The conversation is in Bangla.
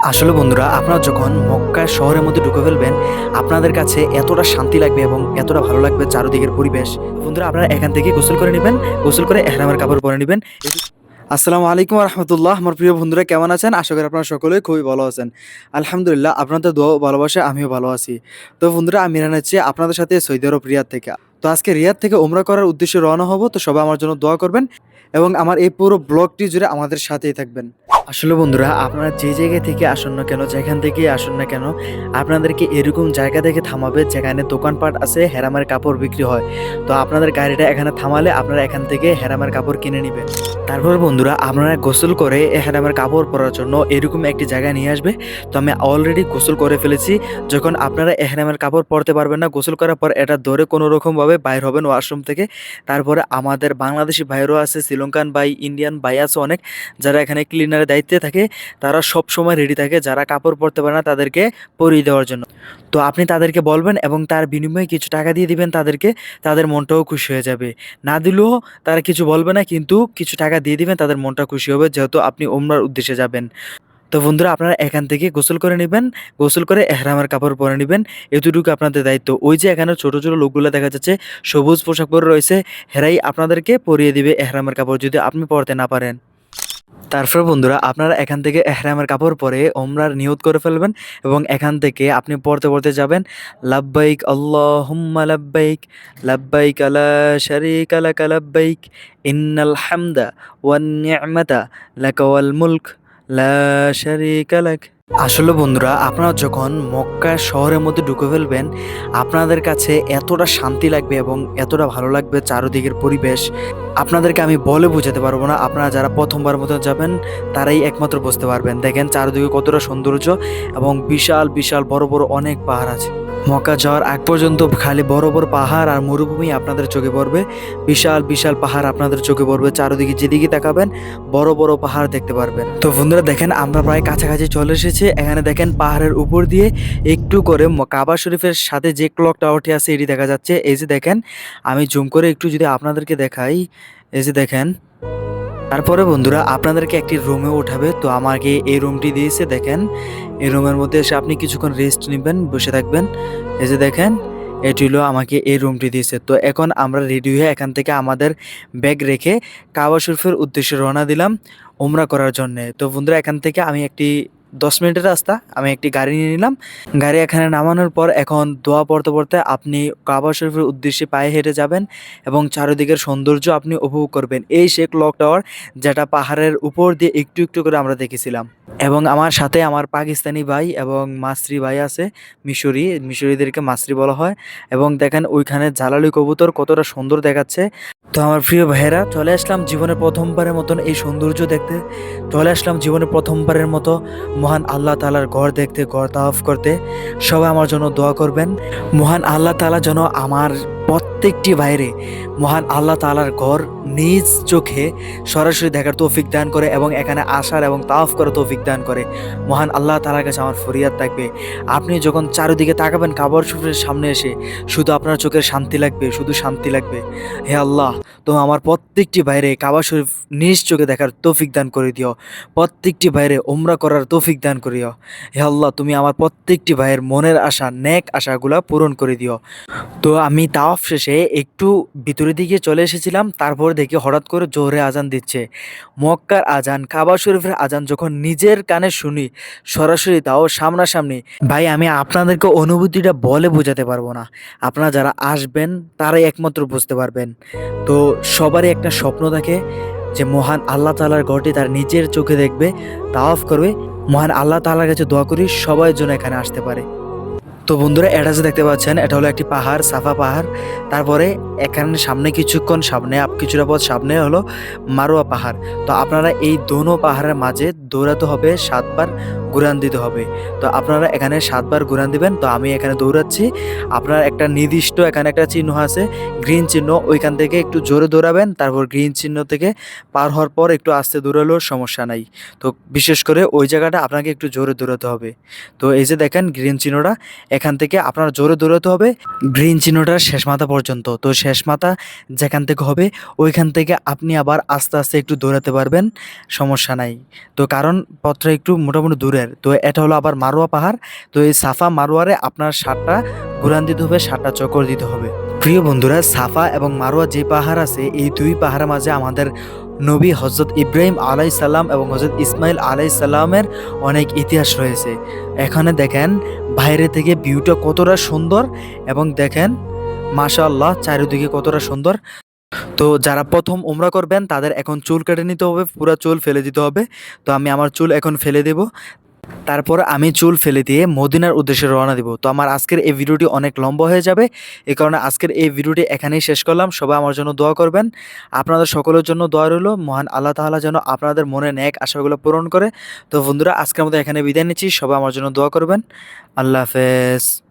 আসলে বন্ধুরা, আপনারা যখন মক্কা শহরের মধ্যে ঢুকে ফেলবেন, আপনাদের কাছে এতটা শান্তি লাগবে এবং এতটা ভালো লাগবে চারদিকের পরিবেশ। বন্ধুরা, আপনারা এখান থেকে গোসল করে নিবেন, গোসল করে ইহরামের কাপড় পরে নিবেন। আসসালামু আলাইকুম ওয়া রাহমাতুল্লাহ। আমার প্রিয় বন্ধুরা, কেমন আছেন? আশা করি আপনারা সকলেই খুবই ভালো আছেন। আলহামদুলিল্লাহ, আপনাদের দোয়া ও ভালোবাসায় আমিও ভালো আছি। তো বন্ধুরা, আমি রান হচ্ছি আপনাদের সাথে সৌদি আরব রিয়াদ থেকে। তো আজকে রিয়াদ থেকে উমরা করার উদ্দেশ্যে রওনা হব। তো সবাই আমার জন্য দোয়া করবেন এবং আমার এই পুরো ব্লগটি জুড়ে আমাদের সাথেই থাকবেন। আসলে বন্ধুরা, আপনারা যে জায়গা থেকে আসুন না কেন, যেখান থেকেই আসুন না কেন, আপনাদেরকে এরকম জায়গা থেকে থামাবে যেখানে দোকানপাট আছে, হেরামের কাপড় বিক্রি হয়। তো আপনাদের গাড়িটা এখানে থামালে আপনারা এখান থেকে হেরামের কাপড় কিনে নেবেন। তারপর বন্ধুরা, আপনারা গোসল করে হেরামের কাপড় পরার জন্য এরকম একটি জায়গা নিয়ে আসবে। তো আমি অলরেডি গোসল করে ফেলেছি। যখন আপনারা এহরামের কাপড় পরতে পারবেন না, গোসল করার পর এটা ধরে কোনো রকমভাবে বাইর হবেন ওয়াশরুম থেকে। তারপরে আমাদের বাংলাদেশি ভাইয়েরও আছে, শ্রীলঙ্কান ভাই, ইন্ডিয়ান ভাই আছে অনেক, যারা এখানে ক্লিনারের দায়িত্বে থাকে। তারা সব সময় রেডি থাকে যারা কাপড় পরতে পারে না তাদেরকে পরিয়ে দেওয়ার জন্য। তো আপনি তাদেরকে বলবেন এবং তার বিনিময়ে কিছু টাকা দিয়ে দিবেন তাদেরকে। তাদের মনটাও খুশি হয়ে যাবে। না দিলেও তারা কিছু বলবে না, কিন্তু কিছু টাকা দিয়ে দিবেন, তাদের মনটা খুশি হবে, যেহেতু আপনি ওমরার উদ্দেশ্যে যাবেন। তো বন্ধুরা, আপনারা এখান থেকে গোসল করে নেবেন, গোসল করে এহরামের কাপড় পরে নেবেন। এতটুকু আপনাদের দায়িত্ব। ওই যে এখানে ছোট ছোট লোকগুলো দেখা যাচ্ছে সবুজ পোশাক পরে রয়েছে, হেরাই আপনাদেরকে পরিয়ে দিবে এহরামের কাপড়, যদি আপনি পরতে না পারেন। তারপর বন্ধুরা, আপনারা এখান থেকে এহরামের কাপড় পরে ওমরার নিয়ত করে ফেলবেন এবং এখান থেকে আপনি পড়তে পড়তে যাবেন, লাব্বাইক আল্লাহুম্মা লাব্বাইক, লাব্বাইক লা শারীকা লাকা লাব্বাইক, ইন্নাল হামদা ওয়ান নি'মাতা লাকা ওয়াল মুলক, লা শারীকা লাক। আসলে বন্ধুরা, আপনারা যখন মক্কা শহরের মধ্যে ঢুকে ফেলবেন, আপনাদের কাছে এতটা শান্তি লাগবে এবং এতটা ভালো লাগবে চারদিকের পরিবেশ, আপনাদেরকে আমি বলে বোঝাতে পারবো না। আপনারা যারা প্রথমবার মতো যাবেন তারাই একমাত্র বুঝতে পারবেন। দেখেন চারদিকে কতটা সৌন্দর্য এবং বিশাল বিশাল বড় বড় অনেক পাহাড় আছে। মক্কা যাওয়ার আগ পর্যন্ত খালি বড় বড় পাহাড় আর মরুভূমি আপনাদের চোখে পড়বে। বিশাল বিশাল পাহাড় আপনাদের চোখে পড়বে। চারদিকে যেদিকে তাকাবেন বড় বড় পাহাড় দেখতে পারবেন। তো বন্ধুরা দেখেন, আমরা প্রায় কাছাকাছি চলে এসেছি। এখানে দেখেন পাহাড়ের উপর দিয়ে একটু করে কাবা শরীফের সাথে যে ক্লক টাওয়ারটি আছে এটি দেখা যাচ্ছে। এই যে দেখেন, আমি জুম করে একটু যদি আপনাদেরকে দেখাই, এই যে দেখেন। তারপরে বন্ধুরা, আপনাদেরকে একটি রুমে উঠাবে। তো আমাকে এই রুমটি দিয়েছে, দেখেন। এই রুমের মধ্যে এসে আপনি কিছুক্ষণ রেস্ট নেবেন, বসে থাকবেন। এই যে দেখেন, এটি হলো আমাকে এই রুমটি দিয়েছে। তো এখন আমরা রেডি হয়ে এখান থেকে আমাদের ব্যাগ রেখে কাবা শরীফের উদ্দেশ্যে রওনা দিলাম উমরা করার জন্যে। তো বন্ধুরা, এখান থেকে আমি একটি 10 মিনিটের রাস্তা, আমি একটি গাড়ি নিয়ে নিলাম। গাড়ি এখানে নামানোর পর এখন দোয়া পড়তে পড়তে আপনি কাবা শরীফের উদ্দেশ্যে পায়ে হেঁটে যাবেন এবং চারিদিকের সৌন্দর্য আপনি উপভোগ করবেন। এই সেই ক্লক টাওয়ার, যেটা পাহাড়ের উপর দিয়ে একটু একটু করে আমরা দেখেছিলাম। এবং আমার সাথে আমার পাকিস্তানি ভাই এবং মাসরি ভাই আছে, মিশরীদেরকে মাসরি বলা হয়। এবং দেখেন ওইখানে জালালি কবুতর কতটা সুন্দর দেখাচ্ছে। তো আমার প্রিয় ভাইয়েরা, চলে আসলাম জীবনের প্রথমবারের মতন এই সৌন্দর্য দেখতে, চলে আসলাম জীবনের প্রথমবারের মতো মহান আল্লাহ তাআলার ঘর দেখতে, ঘর তাওয়াফ করতে। সবাই আমার জন্য দোয়া করবেন। মহান আল্লাহ তাআলা যেন আমার প্রত্যেকটি বাইরে মহান আল্লাহ তাআলার ঘর নিজ চোখে সরাসরি দেখার তৌফিক দান করে এবং এখানে আসার এবং তাওয়াফ করার তৌফিক দান করে। মহান আল্লাহ তাআলার কাছে আমার ফরিয়াদ থাকবে, আপনি যখন চারিদিকে তাকাবেন কাবার শরীফের সামনে এসে, শুধু আপনার চোখের শান্তি লাগবে, শুধু শান্তি লাগবে। হে আল্লাহ, তো আমার প্রত্যেকটি বাইরে কাবা শরীফ নিজ চোখে দেখার তৌফিক দান করে দিও। প্রত্যেকটি বাইরে উমরা করার তৌফিক দান করিও। হে আল্লাহ, তুমি আমার প্রত্যেকটি ভাইয়ের মনের আশা, নেক আশাগুলা পূরণ করে দিও। তো আমি তাওয়াফ শেষে একটু ভিতরের দিকে চলে এসেছিলাম। তারপর দেখি হঠাৎ করে জোহরে আজান দিচ্ছে। মক্কার আজান, কাবা শরীফের আজান যখন নিজের কানে শুনি সরাসরি, তাও সামনাসামনি, ভাই আমি আপনাদেরকে অনুভূতিটা বলে বোঝাতে পারবো না। আপনারা যারা আসবেন তারাই একমাত্র বুঝতে পারবেন। তো সবারই একটা স্বপ্ন থাকে যে মহান আল্লাহ তাআলার ঘরটি তার নিজের চোখে দেখবে, তাওয়াফ করবে। মহান আল্লাহ তাআলার কাছে দোয়া করি সবাই যেন এখানে আসতে পারে। তো বন্ধুরা, এটা যে দেখতে পাচ্ছেন, এটা হলো একটি পাহাড়, সাফা পাহাড়। তারপরে এখানে সামনে কিছুক্ষণ সামনে কিছুটা পথ সামনে হলো মারোয়া পাহাড়। তো আপনারা এই দোনো পাহাড়ের মাঝে দৌড়াতে হবে, 7 বার ঘুরান দিতে হবে। তো আপনারা এখানে 7 বার ঘুরান দিবেন। তো আমি এখানে দৌড়াচ্ছি। আপনার একটা নির্দিষ্ট এখানে একটা চিহ্ন আছে, গ্রিন চিহ্ন, ওইখান থেকে একটু জোরে দৌড়াবেন। তারপর গ্রিন চিহ্ন থেকে পার হওয়ার পর একটু আস্তে দৌড়ালেও সমস্যা নাই। তো বিশেষ করে ওই জায়গাটা আপনাকে একটু জোরে দৌড়াতে হবে। তো এই যে দেখেন গ্রিন চিহ্নটা, এখান থেকে আপনার জোরে দৌড়াতে হবে গ্রিন চিহ্নটার শেষ মাথা পর্যন্ত। তো শেষ মাথা যেখান থেকে হবে ওইখান থেকে আপনি আবার আস্তে আস্তে একটু দৌড়াতে পারবেন, সমস্যা নাই। তো কারণ পথটা একটু মোটামুটি দূরে দূরের। তো এটা হলো আবার মারোয়া পাহাড়। তো এই সাফা মারোয়ারে আপনার 7টা ঘুরান দিতে হবে, 7টা চক্কর দিতে হবে। প্রিয় বন্ধুরা, সাফা এবং মারোয়া যে পাহাড় আছে, এই দুই পাহাড়ের মাঝে আমাদের নবী হজরত ইব্রাহিম আলাইসাল্লাম এবং হজরত ইসমাইল আলাইসাল্লামের অনেক ইতিহাস রয়েছে। এখানে দেখেন বাইরে থেকে ভিউটা কতটা সুন্দর, এবং দেখেন মাশাআল্লাহ চারিদিকে কতটা সুন্দর। তো যারা প্রথম উমরা করবেন তাদের এখন চুল কেটে নিতে হবে, পুরা চুল ফেলে দিতে হবে। তো আমি আমার চুল এখন ফেলে দেব, তারপর আমি চুল ফেলে দিয়ে মদিনার উদ্দেশ্যে রওনা দিব। তো আমার আজকের এই ভিডিওটি অনেক লম্বা হয়ে যাবে, এই কারণে আজকের এই ভিডিওটি এখানেই শেষ করলাম। সবাই আমার জন্য দোয়া করবেন, আপনাদের সকলের জন্য দোয়া রইল। মহান আল্লাহ তাআলা যেন আপনাদের মনে নেক আশাগুলো পূরণ করে। তো বন্ধুরা, আজকের মতো এখানে বিদায় নিচ্ছি। সবাই আমার জন্য দোয়া করবেন। আল্লাহ হাফেজ।